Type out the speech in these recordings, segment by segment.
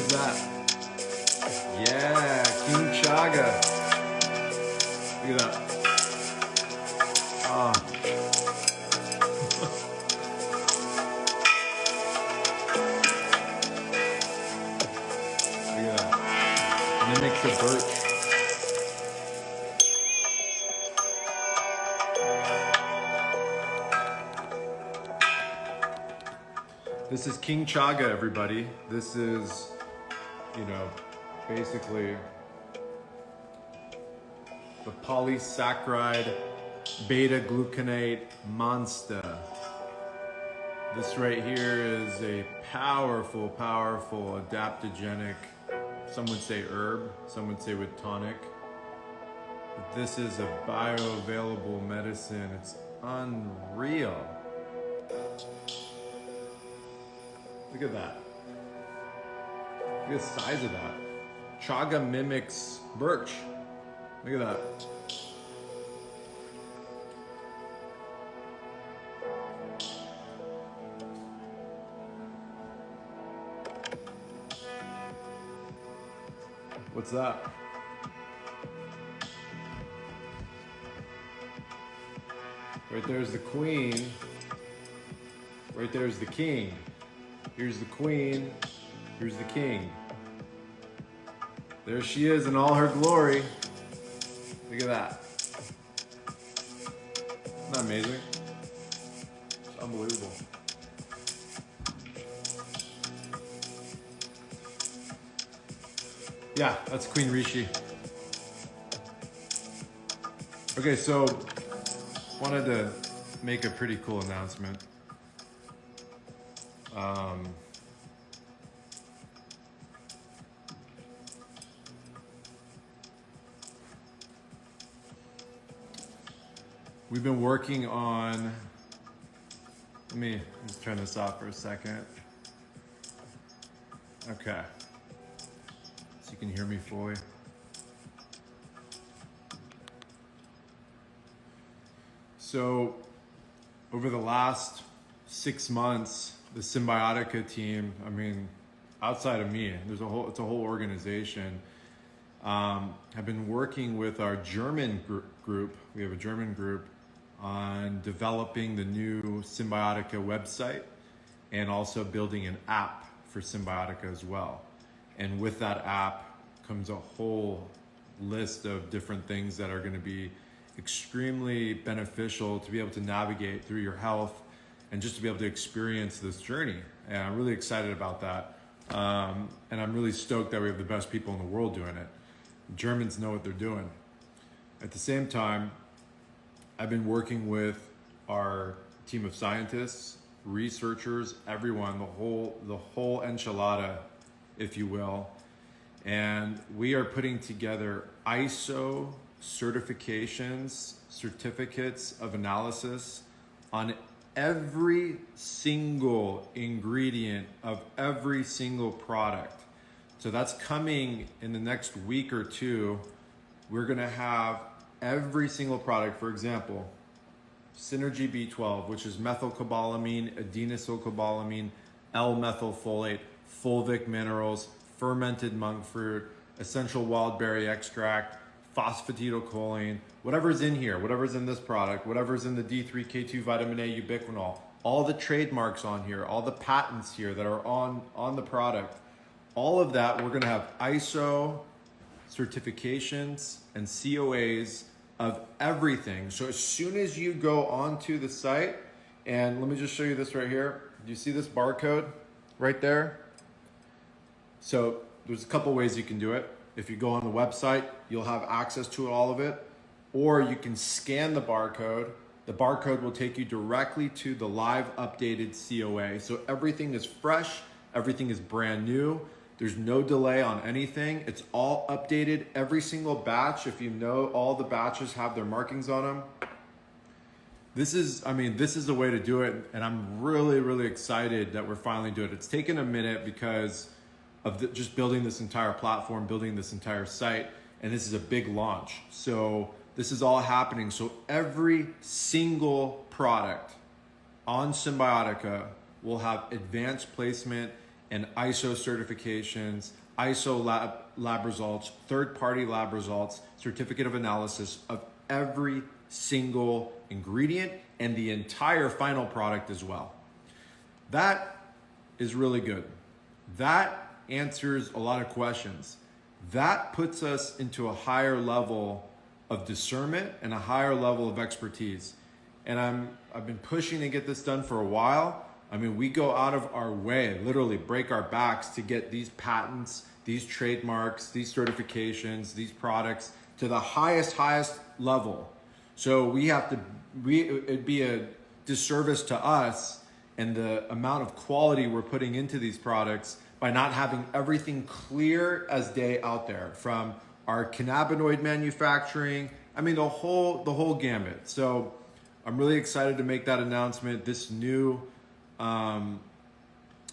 is that? Yeah, King Chaga. Look at that. Ah. Look at that. Mimics the birch. This is King Chaga, everybody. This is, basically the polysaccharide beta-glucanate monster. This right here is a powerful, powerful adaptogenic, some would say herb, some would say with tonic. But this is a bioavailable medicine. It's unreal. Look at that. Look at the size of that. Chaga mimics birch. Look at that. What's that? Right there's the queen. Right there's the king. Here's the queen. Here's the king. There she is in all her glory. Look at that. Isn't that amazing? It's unbelievable. Yeah, that's Queen Rishi. Okay, so wanted to make a pretty cool announcement. We've been working on, let me just turn this off for a second. Okay, so you can hear me fully. So over the last 6 months, the Cymbiotika team, outside of me, it's a whole organization, have been working with our German group. We have a German group on developing the new Cymbiotika website and also building an app for Cymbiotika as well. And with that app comes a whole list of different things that are going to be extremely beneficial to be able to navigate through your health and just to be able to experience this journey. And I'm really excited about that. And I'm really stoked that we have the best people in the world doing it. Germans know what they're doing. At the same time, I've been working with our team of scientists, researchers, everyone, the whole enchilada, if you will. And we are putting together ISO certificates of analysis on every single ingredient of every single product. So that's coming in the next week or two. We're gonna have every single product, for example, Synergy B12, which is methylcobalamin, adenosylcobalamin, L-methylfolate, fulvic minerals, fermented monk fruit, essential wild berry extract, phosphatidylcholine, whatever's in here, whatever's in this product, whatever's in the D3K2 vitamin A ubiquinol, all the trademarks on here, all the patents here that are on the product, all of that, we're gonna have ISO certifications and COAs of everything. So as soon as you go onto the site, and let me just show you this right here. Do you see this barcode right there? So there's a couple ways you can do it. If you go on the website, you'll have access to all of it, or you can scan the barcode. The barcode will take you directly to the live updated COA. So everything is fresh, everything is brand new. There's no delay on anything. It's all updated. Every single batch, if you know, all the batches have their markings on them. This is the way to do it. And I'm really, really excited that we're finally doing it. It's taken a minute because of just building this entire platform, building this entire site. And this is a big launch. So this is all happening. So every single product on Cymbiotika will have advanced placement and ISO certifications, ISO lab results, third-party lab results, certificate of analysis of every single ingredient and the entire final product as well. That is really good. That answers a lot of questions. That puts us into a higher level of discernment and a higher level of expertise. And I've been pushing to get this done for a while. I mean, we go out of our way, literally break our backs to get these patents, these trademarks, these certifications, these products to the highest level. So it'd be a disservice to us and the amount of quality we're putting into these products by not having everything clear as day out there, from our cannabinoid manufacturing, I mean, the whole gamut. So I'm really excited to make that announcement. This new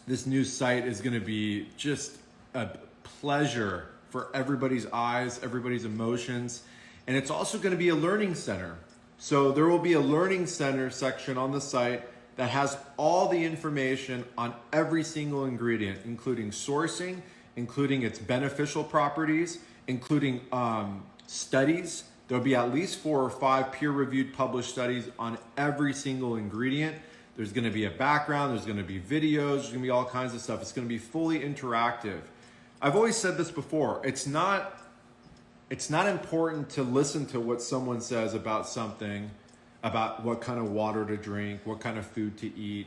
site is going to be just a pleasure for everybody's eyes, everybody's emotions. And it's also going to be a learning center. So there will be a learning center section on the site that has all the information on every single ingredient, including sourcing, including its beneficial properties, including studies. There'll be at least 4 or 5 peer-reviewed published studies on every single ingredient. There's going to be a background, there's going to be videos, there's going to be all kinds of stuff. It's going to be fully interactive. I've always said this before. It's not important to listen to what someone says about something, about what kind of water to drink, what kind of food to eat,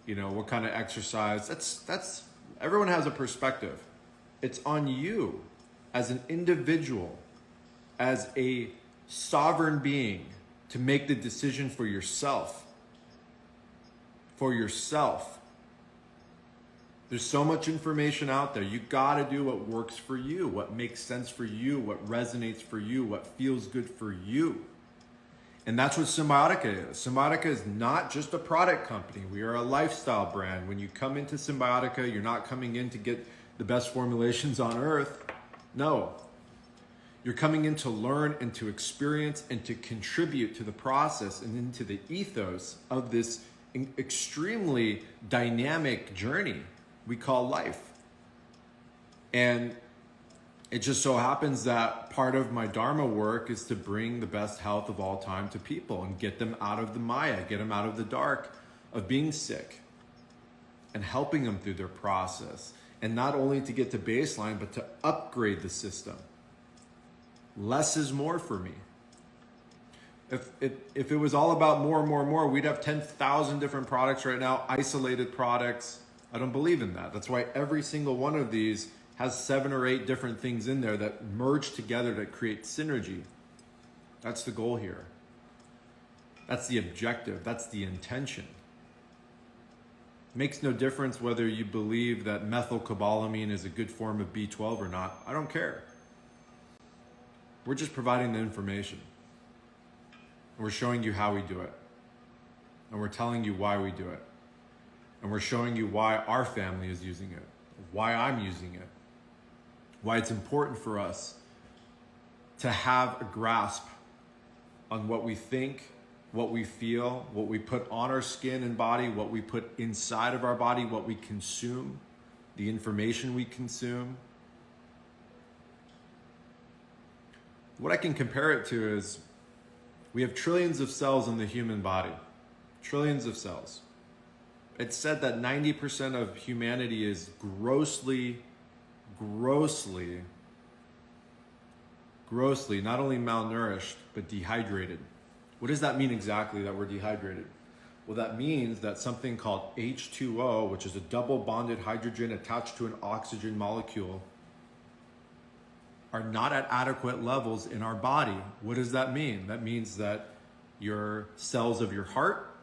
what kind of exercise. That's everyone has a perspective. It's on you as an individual, as a sovereign being, to make the decision for yourself. For yourself. There's so much information out there. You got to do what works for you, what makes sense for you, what resonates for you, what feels good for you. And that's what Cymbiotika is. Cymbiotika is not just a product company. We are a lifestyle brand. When you come into Cymbiotika, you're not coming in to get the best formulations on earth. No. You're coming in to learn and to experience and to contribute to the process and into the ethos of this extremely dynamic journey we call life. And it just so happens that part of my Dharma work is to bring the best health of all time to people and get them out of the Maya, get them out of the dark of being sick, and helping them through their process. And not only to get to baseline, but to upgrade the system. Less is more for me. If it was all about more, we'd have 10,000 different products right now, isolated products. I don't believe in that. That's why every single one of these has 7 or 8 different things in there that merge together to create synergy. That's the goal here. That's the objective. That's the intention. It makes no difference whether you believe that methylcobalamin is a good form of B12 or not. I don't care. We're just providing the information. We're showing you how we do it. And we're telling you why we do it. And we're showing you why our family is using it, why I'm using it, why it's important for us to have a grasp on what we think, what we feel, what we put on our skin and body, what we put inside of our body, what we consume, the information we consume. What I can compare it to is we have trillions of cells in the human body, trillions of cells. It's said that 90% of humanity is grossly, not only malnourished, but dehydrated. What does that mean exactly, that we're dehydrated? Well, that means that something called H2O, which is a double bonded hydrogen attached to an oxygen molecule, are not at adequate levels in our body. What does that mean? That means that your cells of your heart,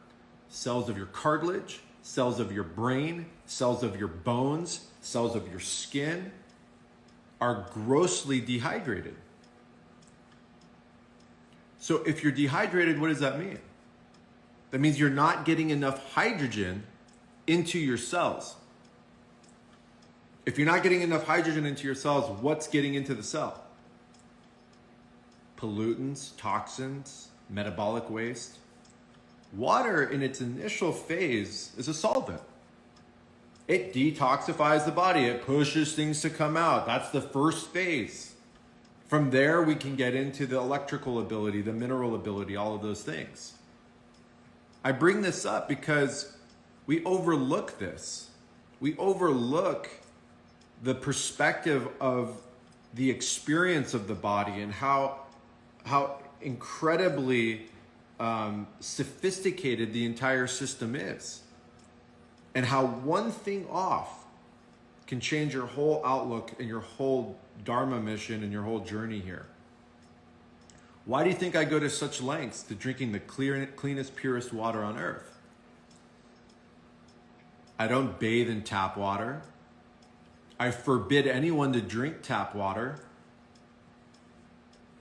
cells of your cartilage, cells of your brain, cells of your bones, cells of your skin are grossly dehydrated. So if you're dehydrated, what does that mean? That means you're not getting enough hydrogen into your cells. If you're not getting enough hydrogen into your cells, what's getting into the cell? Pollutants, toxins, metabolic waste. Water in its initial phase is a solvent. It detoxifies the body. It pushes things to come out. That's the first phase. From there, we can get into the electrical ability, the mineral ability, all of those things. I bring this up because we overlook this. We overlook the perspective of the experience of the body and how incredibly sophisticated the entire system is, and how one thing off can change your whole outlook and your whole Dharma mission and your whole journey here. Why do you think I go to such lengths to drinking the cleanest, purest water on earth? I don't bathe in tap water. I forbid anyone to drink tap water.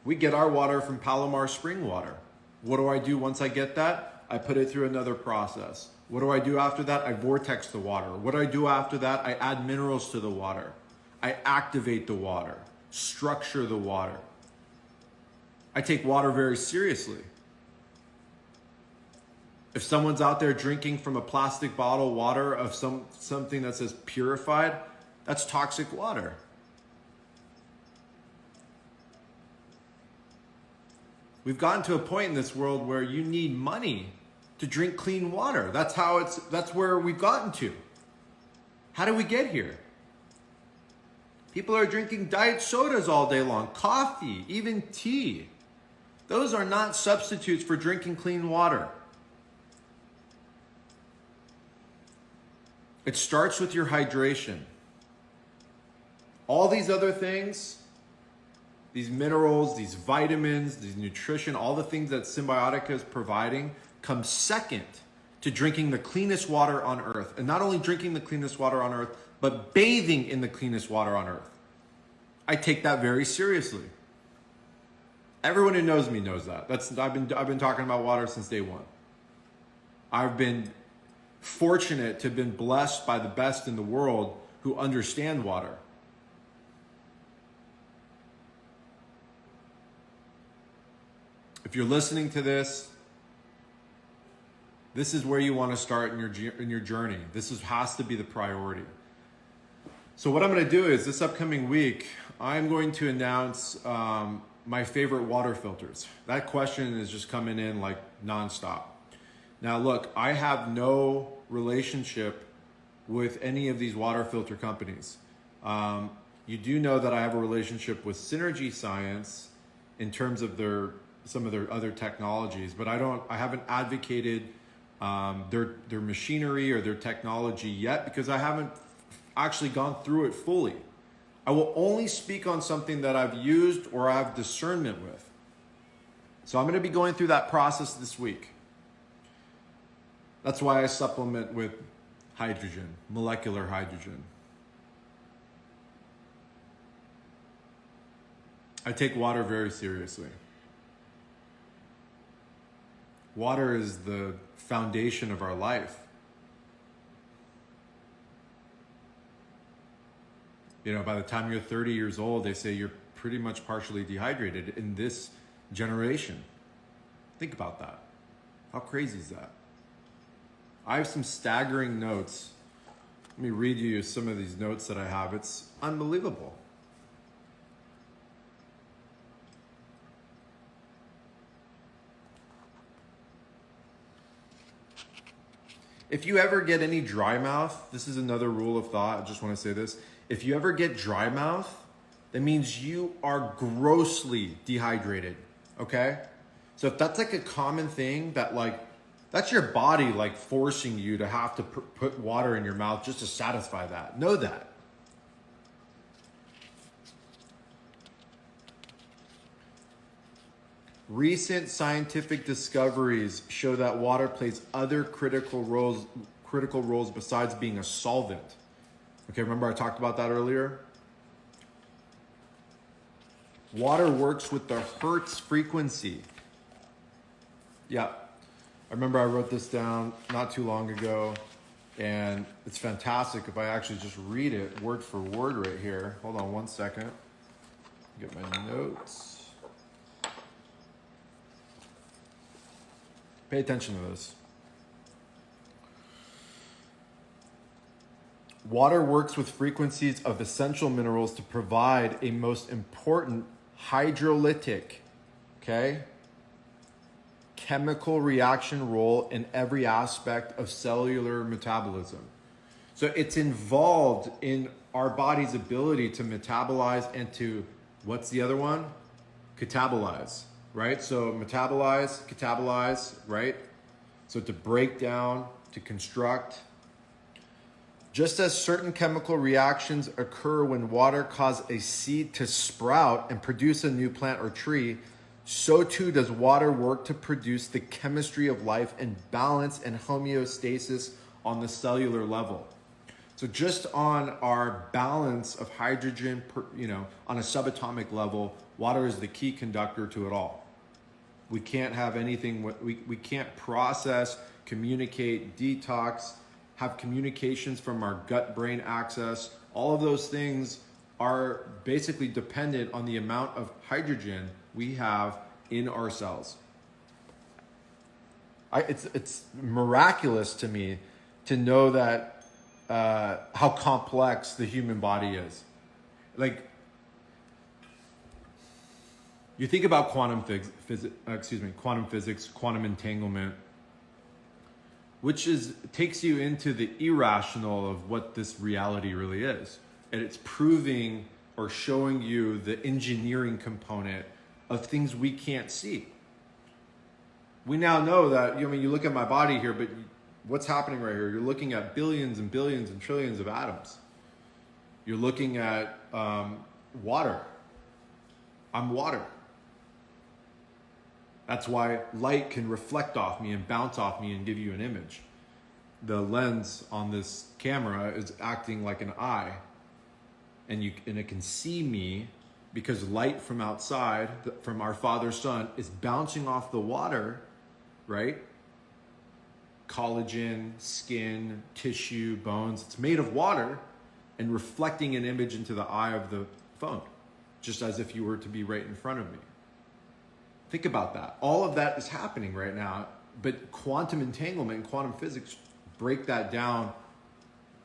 We get our water from Palomar spring water. What do I do once I get that? I put it through another process. What do I do after that? I vortex the water. What do I do after that? I add minerals to the water. I activate the water, structure the water. I take water very seriously. If someone's out there drinking from a plastic bottle water of something that says purified, that's toxic water. We've gotten to a point in this world where you need money to drink clean water. That's where we've gotten to. How did we get here? People are drinking diet sodas all day long, coffee, even tea. Those are not substitutes for drinking clean water. It starts with your hydration. All these other things, these minerals, these vitamins, these nutrition, all the things that Cymbiotika is providing come second to drinking the cleanest water on earth. And not only drinking the cleanest water on earth, but bathing in the cleanest water on earth. I take that very seriously. Everyone who knows me knows that. I've been talking about water since day one. I've been fortunate to have been blessed by the best in the world who understand water. If you're listening to this, this is where you want to start in your journey. Has to be the priority. So what I'm going to do is this upcoming week, I'm going to announce my favorite water filters. That question is just coming in like nonstop. Now look, I have no relationship with any of these water filter companies. You do know that I have a relationship with Synergy Science in terms of some of their other technologies, but I haven't advocated their machinery or their technology yet because I haven't actually gone through it fully. I will only speak on something that I've used or I have discernment with. So I'm going to be going through that process this week. That's why I supplement with hydrogen, molecular hydrogen. I take water very seriously. Water is the foundation of our life. You know, by the time you're 30 years old, they say you're pretty much partially dehydrated in this generation. Think about that. How crazy is that? I have some staggering notes. Let me read you some of these notes that I have. It's unbelievable. If you ever get any dry mouth, this is another rule of thought. I just want to say this. If you ever get dry mouth, that means you are grossly dehydrated, okay? So if that's like a common thing that's your body forcing you to have to put water in your mouth just to satisfy that. Know that. Recent scientific discoveries show that water plays other critical roles besides being a solvent. Okay, remember I talked about that earlier? Water works with the Hertz frequency. Yeah, I remember I wrote this down not too long ago, and it's fantastic if I actually just read it word for word right here. Hold on one second. Get my notes. Pay attention to this. Water works with frequencies of essential minerals to provide a most important hydrolytic, okay, chemical reaction role in every aspect of cellular metabolism. So it's involved in our body's ability to metabolize and to, what's the other one? Catabolize, right? So catabolize, right? So to break down, to construct. Just as certain chemical reactions occur when water causes a seed to sprout and produce a new plant or tree, so too does water work to produce the chemistry of life and balance and homeostasis on the cellular level. So just on our balance of hydrogen, on a subatomic level, water is the key conductor to it all. We can't have anything, we can't process, communicate, detox, have communications from our gut-brain axis. All of those things are basically dependent on the amount of hydrogen we have in our cells. It's miraculous to me to know that how complex the human body is. Like, you think about quantum physics, quantum entanglement, which takes you into the irrational of what this reality really is. And it's proving or showing you the engineering component of things we can't see. We now know that, you look at my body here, but what's happening right here? You're looking at billions and billions and trillions of atoms. You're looking at water. I'm water. That's why light can reflect off me and bounce off me and give you an image. The lens on this camera is acting like an eye, and it can see me because light from outside, from our Father Son, is bouncing off the water, right? Collagen, skin, tissue, bones. It's made of water and reflecting an image into the eye of the phone, just as if you were to be right in front of me. Think about that. All of that is happening right now, but quantum entanglement and quantum physics break that down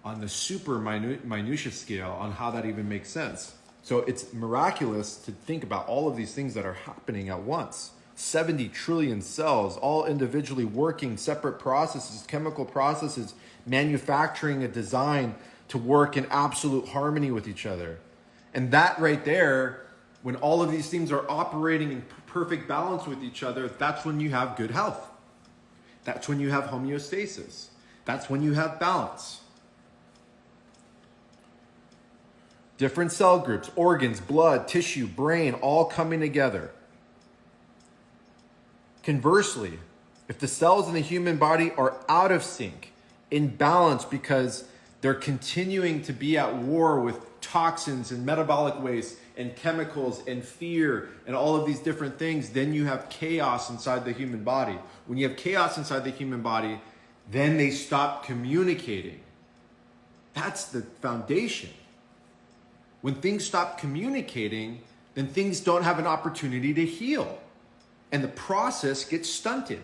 on the super minutia scale on how that even makes sense. So it's miraculous to think about all of these things that are happening at once. 70 trillion cells, all individually working, separate processes, chemical processes, manufacturing a design to work in absolute harmony with each other. And that right there, when all of these things are operating in perfect balance with each other, that's when you have good health. That's when you have homeostasis. That's when you have balance. Different cell groups, organs, blood, tissue, brain, all coming together. Conversely, if the cells in the human body are out of sync, imbalanced because they're continuing to be at war with toxins and metabolic waste and chemicals and fear and all of these different things, then you have chaos inside the human body. When you have chaos inside the human body, then they stop communicating. That's the foundation. When things stop communicating, then things don't have an opportunity to heal. And the process gets stunted.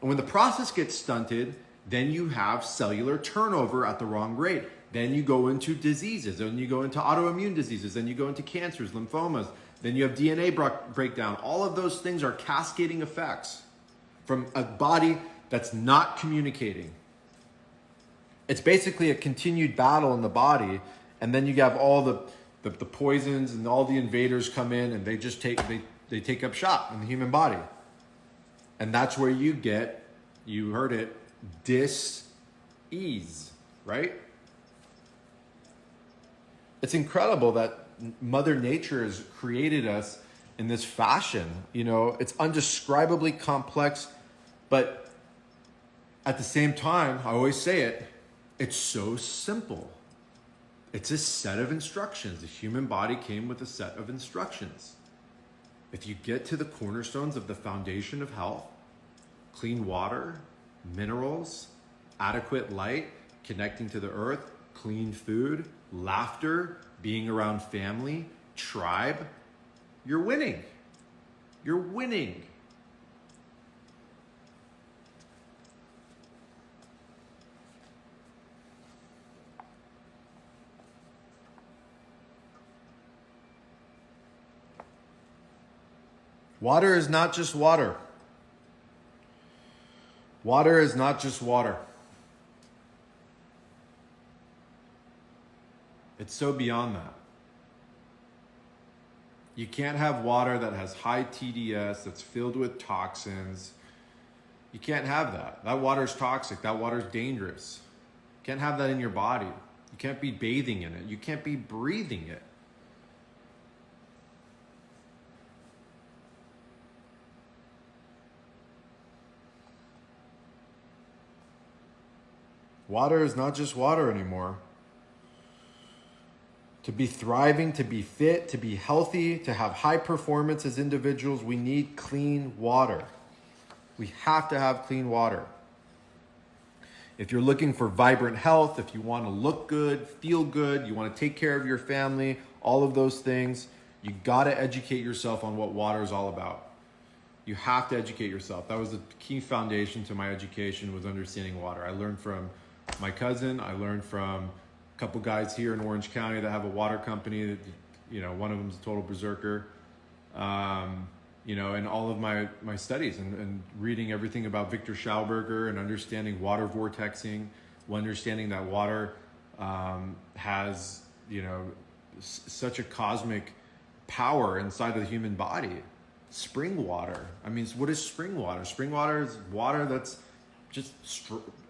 And when the process gets stunted, then you have cellular turnover at the wrong rate. Then you go into diseases, then you go into autoimmune diseases, then you go into cancers, lymphomas, then you have DNA breakdown. All of those things are cascading effects from a body that's not communicating. It's basically a continued battle in the body, and then you have all the poisons and all the invaders come in and they just take up shop in the human body. And that's where you get, you heard it, dis-ease, right? It's incredible that Mother Nature has created us in this fashion. It's undescribably complex, but at the same time, I always say it, it's so simple. It's a set of instructions. The human body came with a set of instructions. If you get to the cornerstones of the foundation of health, clean water, minerals, adequate light, connecting to the earth, clean food, laughter, being around family, tribe, you're winning. You're winning. Water is not just water. Water is not just water. It's so beyond that. You can't have water that has high TDS, that's filled with toxins. You can't have that. That water's toxic. That water's dangerous. You can't have that in your body. You can't be bathing in it. You can't be breathing it. Water is not just water anymore. To be thriving, to be fit, to be healthy, to have high performance as individuals, we need clean water. We have to have clean water. If you're looking for vibrant health, if you want to look good, feel good, you want to take care of your family, all of those things, you got to educate yourself on what water is all about. You have to educate yourself. That was the key foundation to my education, was understanding water. I learned from my cousin. I learned from a couple guys here in Orange County that have a water company that, one of them's a total berserker. In all of my studies and reading everything about Victor Schauberger and understanding water vortexing, understanding that water has, such a cosmic power inside of the human body. Spring water. I mean, what is spring water? Spring water is water that's just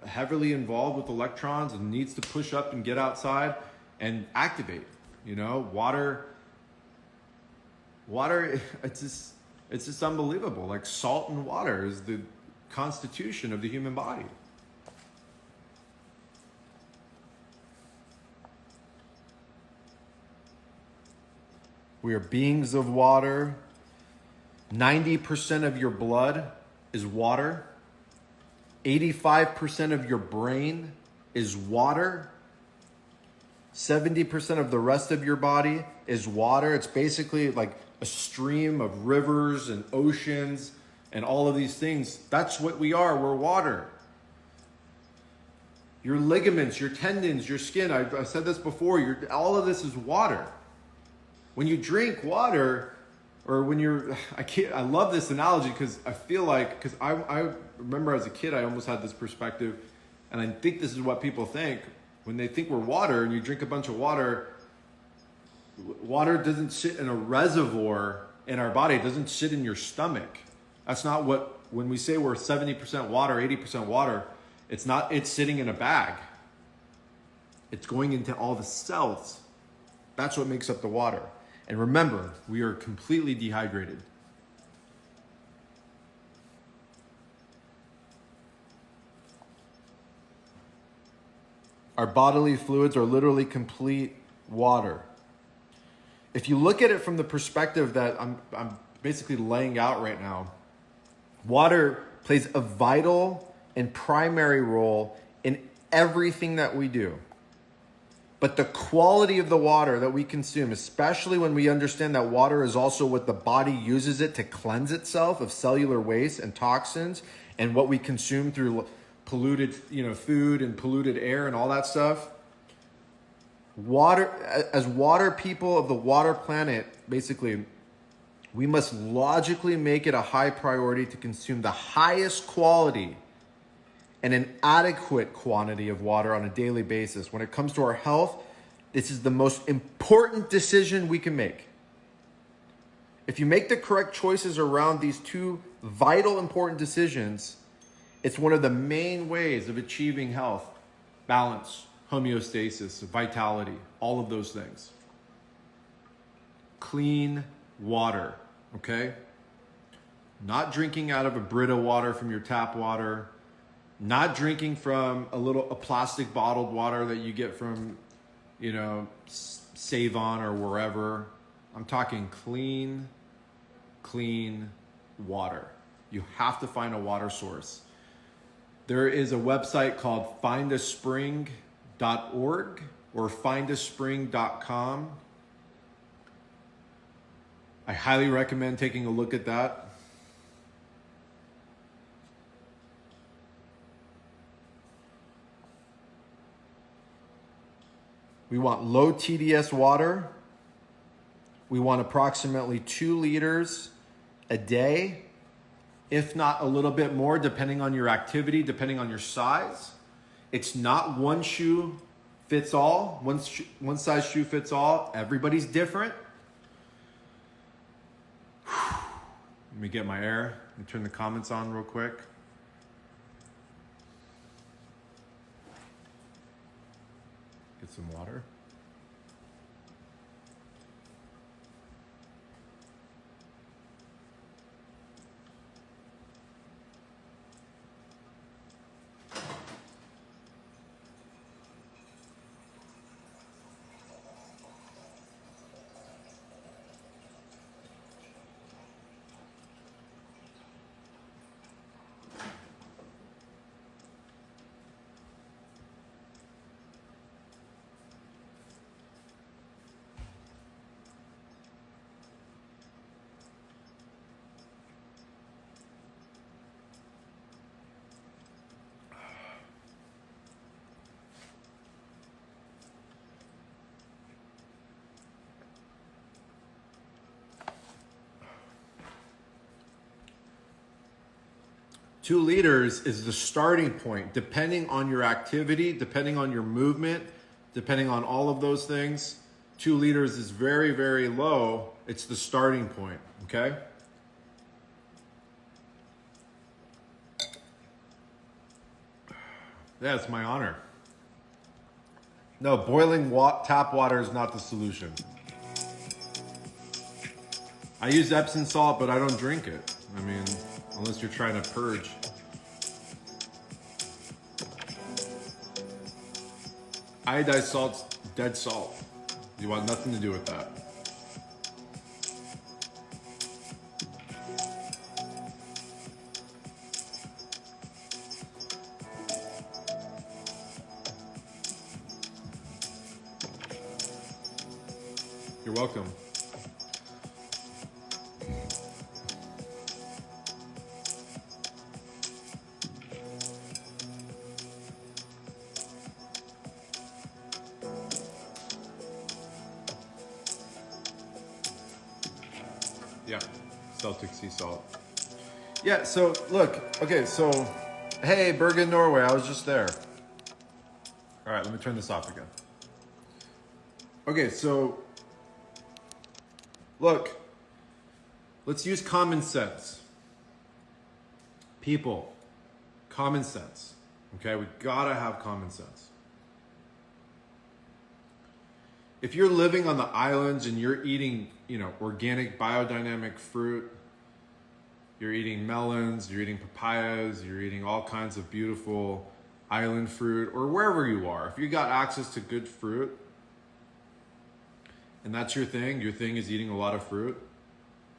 heavily involved with electrons and needs to push up and get outside and activate. Water, it's just unbelievable. Like salt and water is the constitution of the human body. We are beings of water. 90% of your blood is water. 85% of your brain is water. 70% of the rest of your body is water. It's basically like a stream of rivers and oceans and all of these things. That's what we are. We're water. Your ligaments, your tendons, your skin. I said this before. All of this is water. When you drink water, or when I love this analogy because I feel like, because I remember as a kid, I almost had this perspective, and I think this is what people think. When they think we're water and you drink a bunch of water, water doesn't sit in a reservoir in our body. It doesn't sit in your stomach. That's not when we say we're 70% water, 80% water, it's sitting in a bag. It's going into all the cells. That's what makes up the water. And remember, we are completely dehydrated. Our bodily fluids are literally complete water. If you look at it from the perspective that I'm basically laying out right now, water plays a vital and primary role in everything that we do. But the quality of the water that we consume, especially when we understand that water is also what the body uses it to cleanse itself of cellular waste and toxins, and what we consume through polluted, food and polluted air and all that stuff. Water, as water people of the water planet, basically, we must logically make it a high priority to consume the highest quality and an adequate quantity of water on a daily basis. When it comes to our health, this is the most important decision we can make. If you make the correct choices around these two vital, important decisions, it's one of the main ways of achieving health, balance, homeostasis, vitality, all of those things. Clean water, okay? Not drinking out of a Brita water from your tap water, not drinking from a plastic bottled water that you get from, Save-On or wherever. I'm talking clean water. You have to find a water source. There is a website called findaspring.org or findaspring.com. I highly recommend taking a look at that. We want low TDS water. We want approximately 2 liters a day, if not a little bit more, depending on your activity, depending on your size. It's not one shoe fits all, one size shoe fits all. Everybody's different. Let me get my air. Let me turn the comments on real quick. Get some water. Two liters is the starting point, depending on your activity, depending on your movement, depending on all of those things. 2 liters is very, very low. It's the starting point, okay? Yeah, it's my honor. No, boiling tap water is not the solution. I use Epsom salt, but I don't drink it. I mean, unless you're trying to purge. Iodized salt's dead salt. You want nothing to do with that. You're welcome. Yeah, Celtic sea salt. Yeah, so look, okay, so, hey, Bergen, Norway, I was just there. All right, let me turn this off again. Okay, so, look, let's use common sense. People, common sense, okay? We gotta have common sense. If you're living on the islands and you're eating, organic biodynamic fruit, you're eating melons, you're eating papayas, you're eating all kinds of beautiful island fruit, or wherever you are, if you got access to good fruit, and that's your thing is eating a lot of fruit,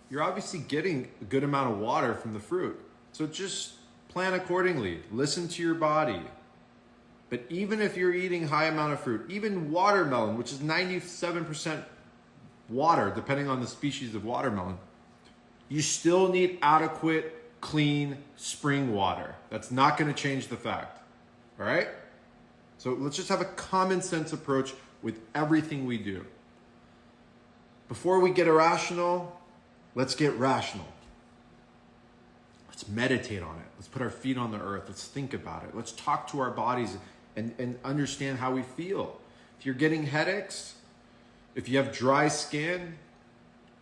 you're obviously getting a good amount of water from the fruit. So just plan accordingly, listen to your body. But even if you're eating high amount of fruit, even watermelon, which is 97% water, depending on the species of watermelon, you still need adequate, clean spring water. That's not going to change the fact. All right? So let's just have a common sense approach with everything we do. Before we get irrational, let's get rational. Let's meditate on it. Let's put our feet on the earth. Let's think about it. Let's talk to our bodies and understand how we feel. If you're getting headaches, if you have dry skin,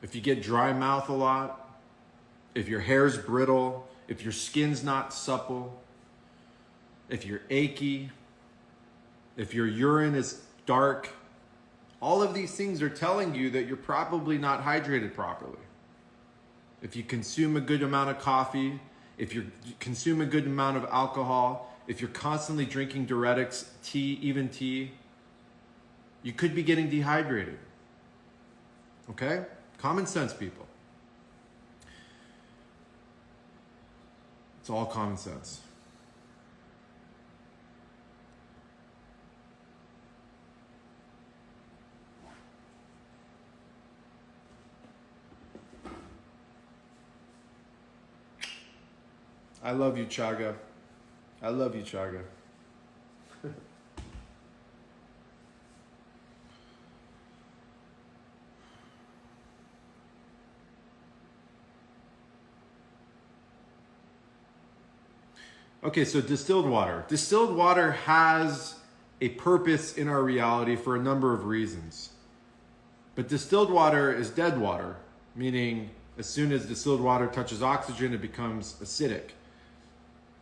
if you get dry mouth a lot, if your hair's brittle, if your skin's not supple, if you're achy, if your urine is dark, all of these things are telling you that you're probably not hydrated properly. If you consume a good amount of coffee, if you consume a good amount of alcohol, if you're constantly drinking diuretics, tea, even tea, you could be getting dehydrated. Okay? Common sense, people. It's all common sense. I love you, Chaga. I love you, Chaga. Okay, so distilled water. Distilled water has a purpose in our reality for a number of reasons. But distilled water is dead water, meaning as soon as distilled water touches oxygen, it becomes acidic.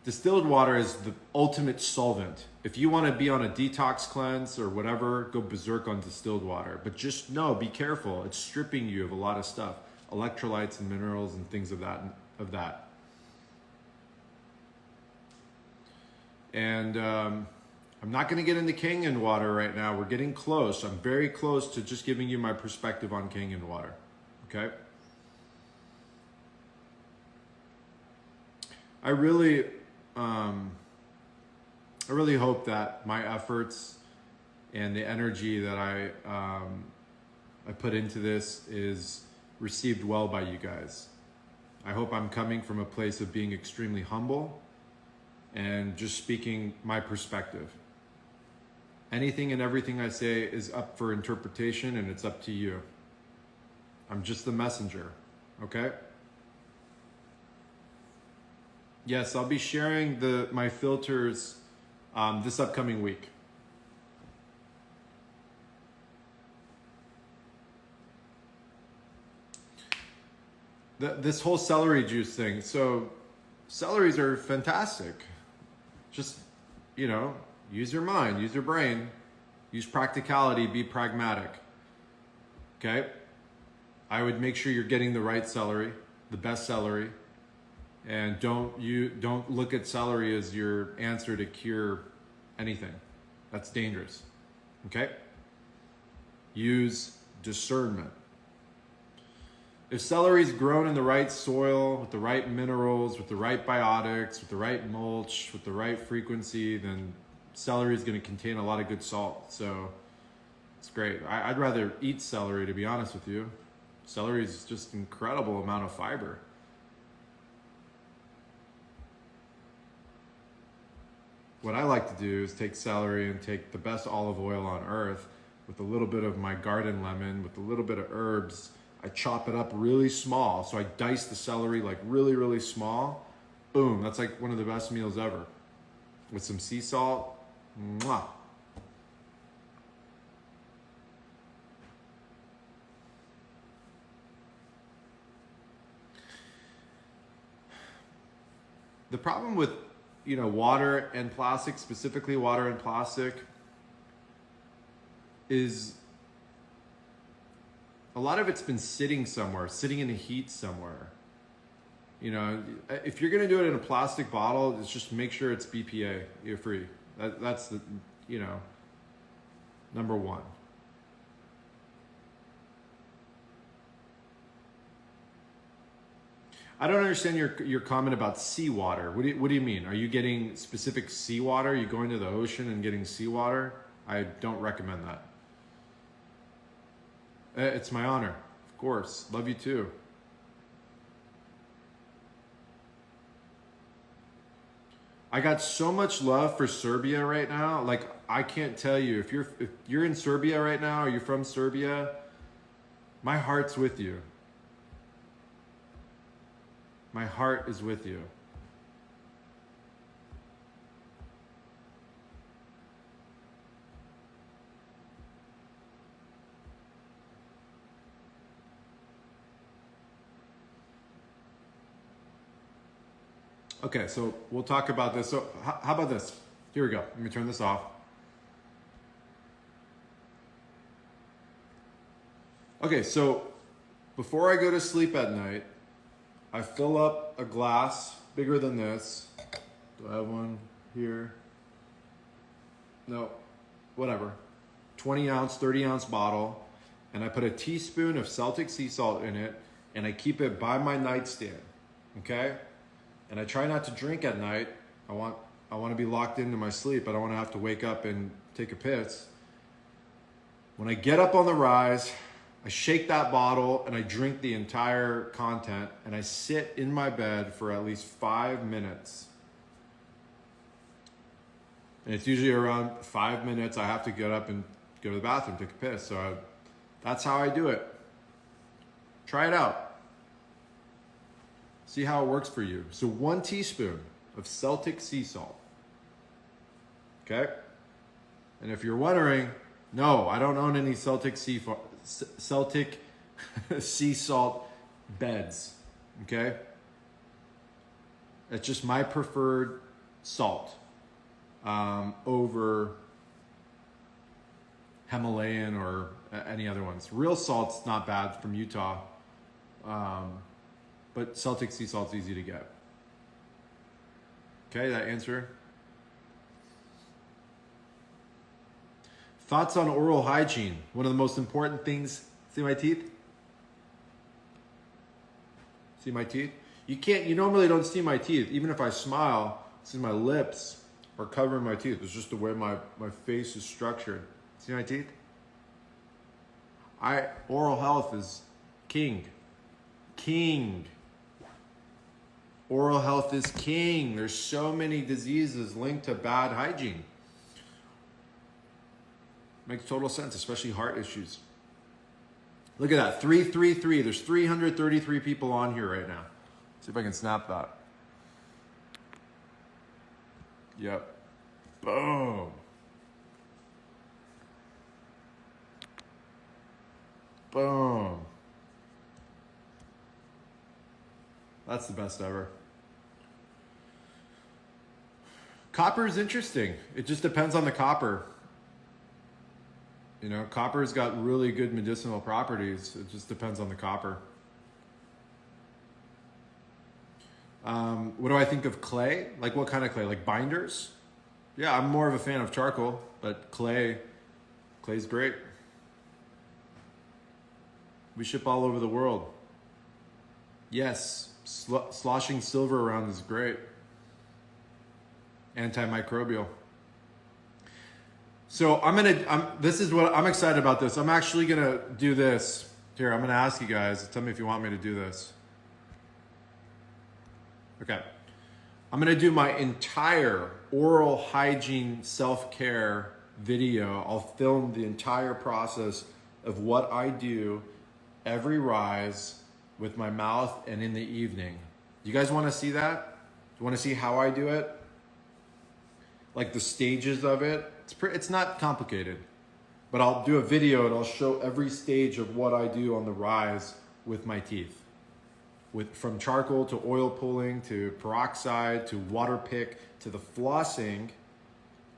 Distilled water is the ultimate solvent. If you want to be on a detox cleanse or whatever, go berserk on distilled water. But just know, be careful. It's stripping you of a lot of stuff, electrolytes and minerals and things of that. And I'm not going to get into Kangen water right now. We're getting close. I'm very close to just giving you my perspective on Kangen water. Okay? I really hope that my efforts and the energy that I put into this is received well by you guys. I hope I'm coming from a place of being extremely humble and just speaking my perspective. Anything and everything I say is up for interpretation, and it's up to you. I'm just the messenger, okay? Yes, I'll be sharing my filters this upcoming week. This whole celery juice thing. So celeries are fantastic. Just, use your mind, use your brain, use practicality, be pragmatic. Okay? I would make sure you're getting the right celery, the best celery. And don't look at celery as your answer to cure anything. That's dangerous. Okay? Use discernment. If celery is grown in the right soil, with the right minerals, with the right biotics, with the right mulch, with the right frequency, then celery is going to contain a lot of good salt. So it's great. I'd rather eat celery, to be honest with you. Celery is just an incredible amount of fiber. What I like to do is take celery and take the best olive oil on earth with a little bit of my garden lemon, with a little bit of herbs. I chop it up really small. So I dice the celery like really, really small. Boom, that's like one of the best meals ever. With some sea salt. Mwah. The problem with water and plastic, specifically water and plastic, is a lot of it's been sitting somewhere, sitting in the heat somewhere. If you're going to do it in a plastic bottle, just make sure it's BPA free. That's the, number one. I don't understand your comment about seawater. What do you mean? Are you getting specific seawater? Are you going to the ocean and getting seawater? I don't recommend that. It's my honor, of course. Love you too. I got so much love for Serbia right now. Like, I can't tell you, if you're in Serbia right now, or you're from Serbia, my heart's with you. My heart is with you. Okay, so we'll talk about this. So how about this? Here we go. Let me turn this off. Okay, so before I go to sleep at night, I fill up a glass bigger than this. Do I have one here? No, whatever. 20 ounce, 30 ounce bottle. And I put a teaspoon of Celtic sea salt in it, and I keep it by my nightstand, okay? And I try not to drink at night. I want to be locked into my sleep. I don't want to have to wake up and take a piss. When I get up on the rise, I shake that bottle and I drink the entire content, and I sit in my bed for at least 5 minutes. And it's usually around 5 minutes I have to get up and go to the bathroom, take a piss. So that's how I do it. Try it out. See how it works for you. So 1 teaspoon. of Celtic sea salt. Okay? And if you're wondering, no, I don't own any Celtic sea salt beds. Okay? It's just my preferred salt over Himalayan or any other ones. Real salt's not bad from Utah, but Celtic sea salt's easy to get. Okay, that answer. Thoughts on oral hygiene. One of the most important things. See my teeth? See my teeth? You normally don't see my teeth. Even if I smile, see my lips are covering my teeth. It's just the way my face is structured. See my teeth? Oral health is king. King. Oral health is king. There's so many diseases linked to bad hygiene. Makes total sense, especially heart issues. Look at that, 333. There's 333 people on here right now. See if I can snap that. Yep. Boom. Boom. That's the best ever. Copper is interesting. It just depends on the copper. You know, copper's got really good medicinal properties. It just depends on the copper. What do I think of clay? Like what kind of clay? Like binders? Yeah, I'm more of a fan of charcoal, but clay's great. We ship all over the world. Yes, sloshing silver around is great. Antimicrobial. So this is what I'm excited about this. I'm actually gonna do this. Here, I'm gonna ask you guys, tell me if you want me to do this. Okay. I'm gonna do my entire oral hygiene self-care video. I'll film the entire process of what I do every rise with my mouth and in the evening. You guys wanna see that? Do you wanna see how I do it? Like the stages of it? It's not complicated, but I'll do a video and I'll show every stage of what I do on the rise with my teeth. From charcoal to oil pulling to peroxide to water pick to the flossing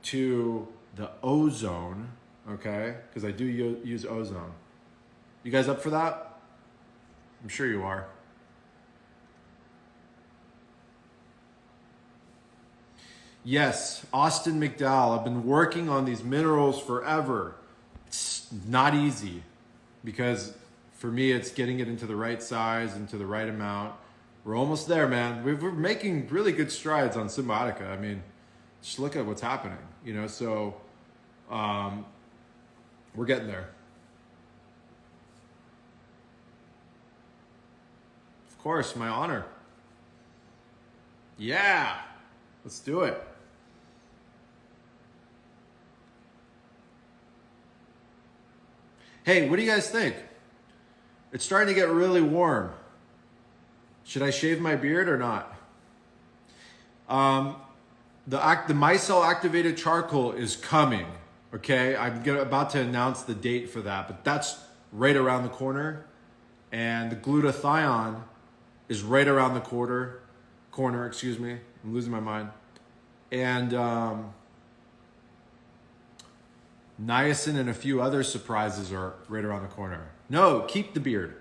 to the ozone, okay? Because I do use ozone. You guys up for that? I'm sure you are. Yes, Austin McDowell. I've been working on these minerals forever. It's not easy because for me, it's getting it into the right size, into the right amount. We're almost there, man. We're making really good strides on Cymbiotika. I mean, just look at what's happening, you know? So we're getting there. Of course, my honor. Yeah, let's do it. Hey, what do you guys think? It's starting to get really warm. Should I shave my beard or not? The micelle activated charcoal is coming, okay? I'm about to announce the date for that, but that's right around the corner. And the glutathione is right around the corner, excuse me. I'm losing my mind. And niacin and a few other surprises are right around the corner. No, keep the beard.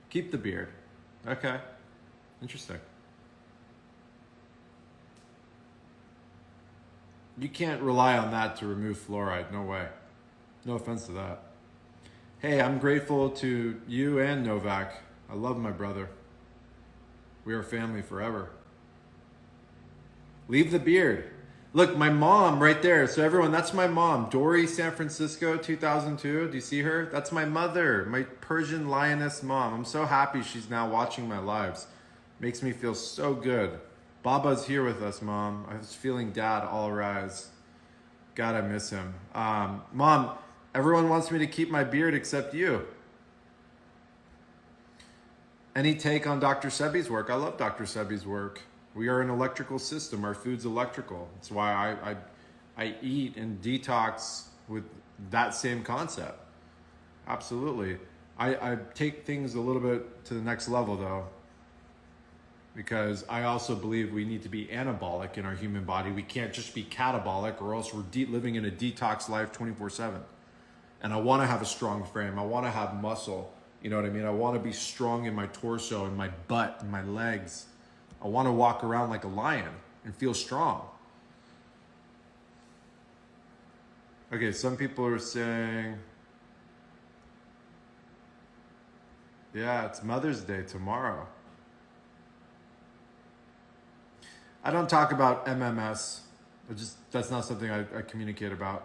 Keep the beard. Okay. Interesting. You can't rely on that to remove fluoride. No way. No offense to that. Hey, I'm grateful to you and Novak. I love my brother. We are family forever. Leave the beard. Look, my mom right there. So everyone, that's my mom. Dory, San Francisco, 2002. Do you see her? That's my mother, my Persian lioness mom. I'm so happy she's now watching my lives. Makes me feel so good. Baba's here with us, Mom. I was feeling Dad all rise. God, I miss him. Mom, everyone wants me to keep my beard except you. Any take on Dr. Sebi's work? I love Dr. Sebi's work. We are an electrical system. Our food's electrical. That's why I eat and detox with that same concept. Absolutely. I take things a little bit to the next level though, because I also believe we need to be anabolic in our human body. We can't just be catabolic, or else we're living in a detox life 24/7. And I want to have a strong frame. I want to have muscle. You know what I mean? I want to be strong in my torso and my butt and my legs. I want to walk around like a lion and feel strong. Okay, some people are saying, yeah, it's Mother's Day tomorrow. I don't talk about MMS. That's not something I communicate about.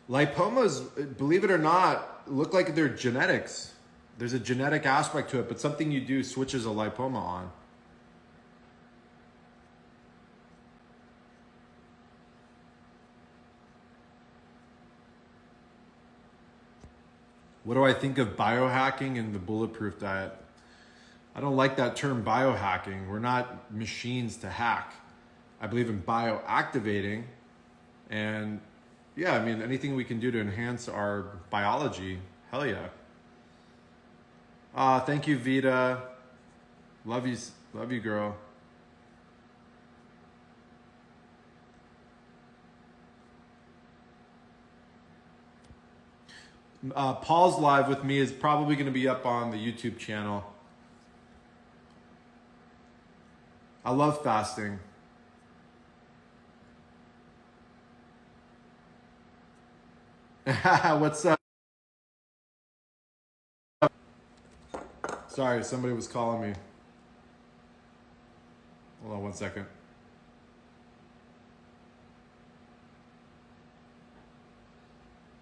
Lipomas, believe it or not, look like they're genetics. There's a genetic aspect to it, but something you do switches a lipoma on. What do I think of biohacking and the bulletproof diet? I don't like that term biohacking. We're not machines to hack. I believe in bioactivating, and yeah, I mean, anything we can do to enhance our biology, hell yeah. Thank you, Vita. Love you, girl. Paul's live with me is probably going to be up on the YouTube channel. I love fasting. What's up? Sorry, somebody was calling me. Hold on one second.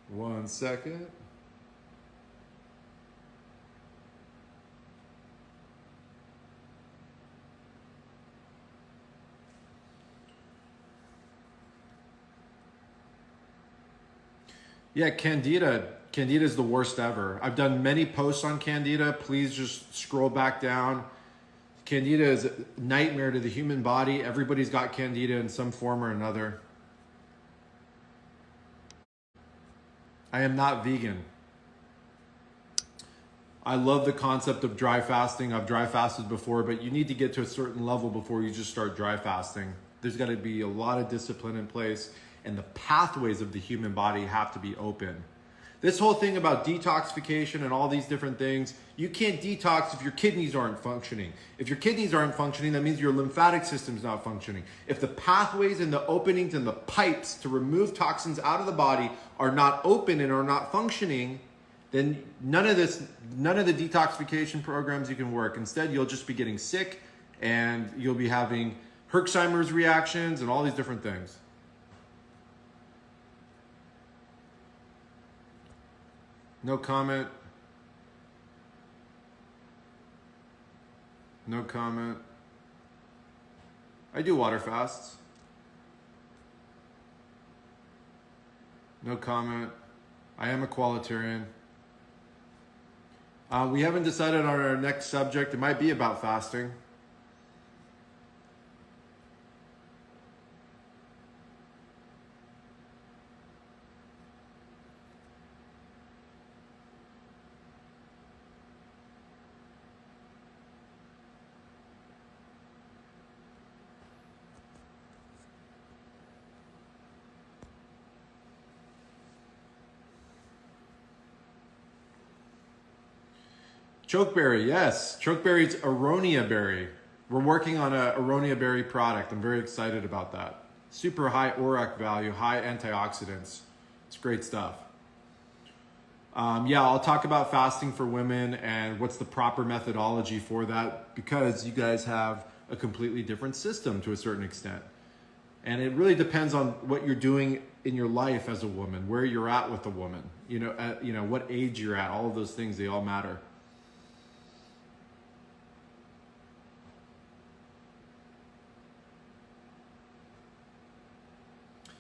One second. Yeah, Candida. Candida is the worst ever. I've done many posts on Candida. Please just scroll back down. Candida is a nightmare to the human body. Everybody's got Candida in some form or another. I am not vegan. I love the concept of dry fasting. I've dry fasted before, but you need to get to a certain level before you just start dry fasting. There's got to be a lot of discipline in place, and the pathways of the human body have to be open. This whole thing about detoxification and all these different things, you can't detox if your kidneys aren't functioning. If your kidneys aren't functioning, that means your lymphatic system's not functioning. If the pathways and the openings and the pipes to remove toxins out of the body are not open and are not functioning, then none of the detoxification programs you can work. Instead, you'll just be getting sick, and you'll be having Herxheimer's reactions and all these different things. No comment. No comment. I do water fasts. No comment. I am a qualitarian. We haven't decided on our next subject. It might be about fasting. Chokeberry, yes. Chokeberry's aronia berry. We're working on a aronia berry product. I'm very excited about that. Super high ORAC value, high antioxidants. It's great stuff. Yeah, I'll talk about fasting for women and what's the proper methodology for that, because you guys have a completely different system to a certain extent. And it really depends on what you're doing in your life as a woman, where you're at with a woman, what age you're at, all of those things, they all matter.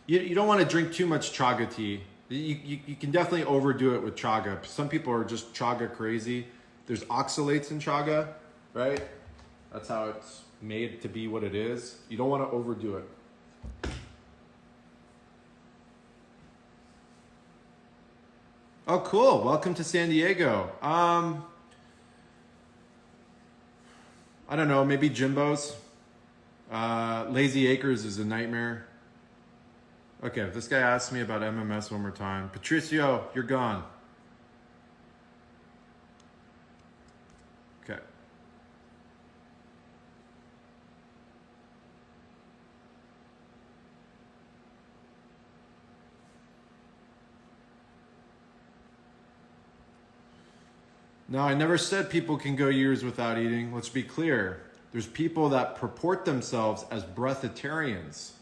You don't want to drink too much chaga tea. You can definitely overdo it with chaga. Some people are just chaga crazy. There's oxalates in chaga, right? That's how it's made to be what it is. You don't want to overdo it. Oh, cool. Welcome to San Diego. I don't know, maybe Jimbo's. Lazy Acres is a nightmare. Okay, this guy asked me about MMS one more time. Patricio, you're gone. Okay. No, I never said people can go years without eating. Let's be clear. There's people that purport themselves as breatharians,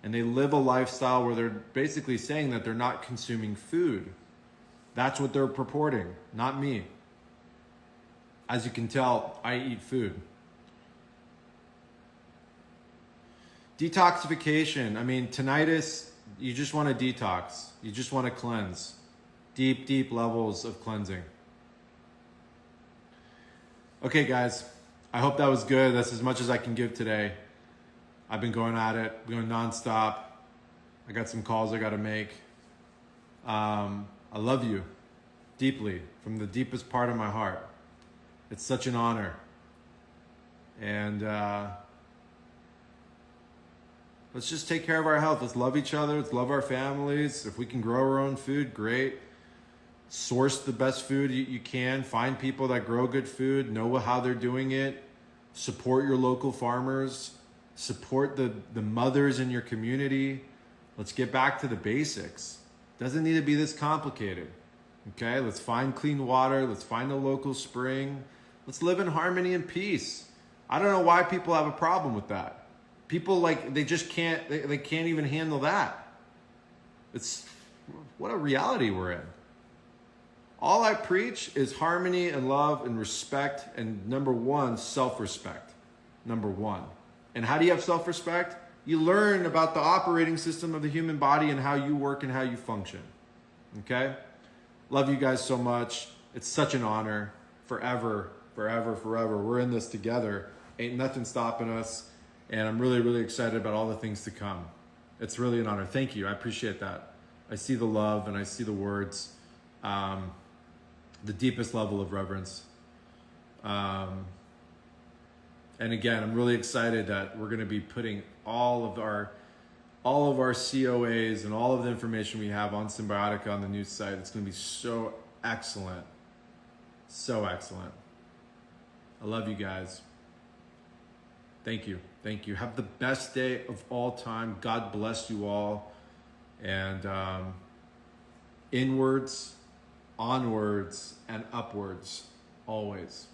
and they live a lifestyle where they're basically saying that they're not consuming food. That's what they're purporting, not me. As you can tell, I eat food. Detoxification. I mean, tinnitus, you just want to detox. You just want to cleanse. Deep, deep levels of cleansing. Okay, guys, I hope that was good. That's as much as I can give today. I've been going at it, going nonstop. I got some calls I got to make. I love you deeply, from the deepest part of my heart. It's such an honor. And let's just take care of our health. Let's love each other. Let's love our families. If we can grow our own food, great. Source the best food you can. Find people that grow good food. Know how they're doing it. Support your local farmers. Support the mothers in your community. Let's get back to the basics. Doesn't need to be this complicated. Okay, let's find clean water. Let's find a local spring. Let's live in harmony and peace. I don't know why people have a problem with that. People they just can't, they can't even handle that. It's what a reality we're in. All I preach is harmony and love and respect, and number one, self-respect. Number one. And how do you have self-respect? You learn about the operating system of the human body and how you work and how you function. Okay? Love you guys so much. It's such an honor. Forever, forever, forever. We're in this together. Ain't nothing stopping us. And I'm really, really excited about all the things to come. It's really an honor. Thank you. I appreciate that. I see the love and I see the words. The deepest level of reverence. And again, I'm really excited that we're going to be putting all of our COAs and all of the information we have on Cymbiotika on the new site. It's going to be so excellent. So excellent. I love you guys. Thank you. Thank you. Have the best day of all time. God bless you all. And inwards, onwards, and upwards, always.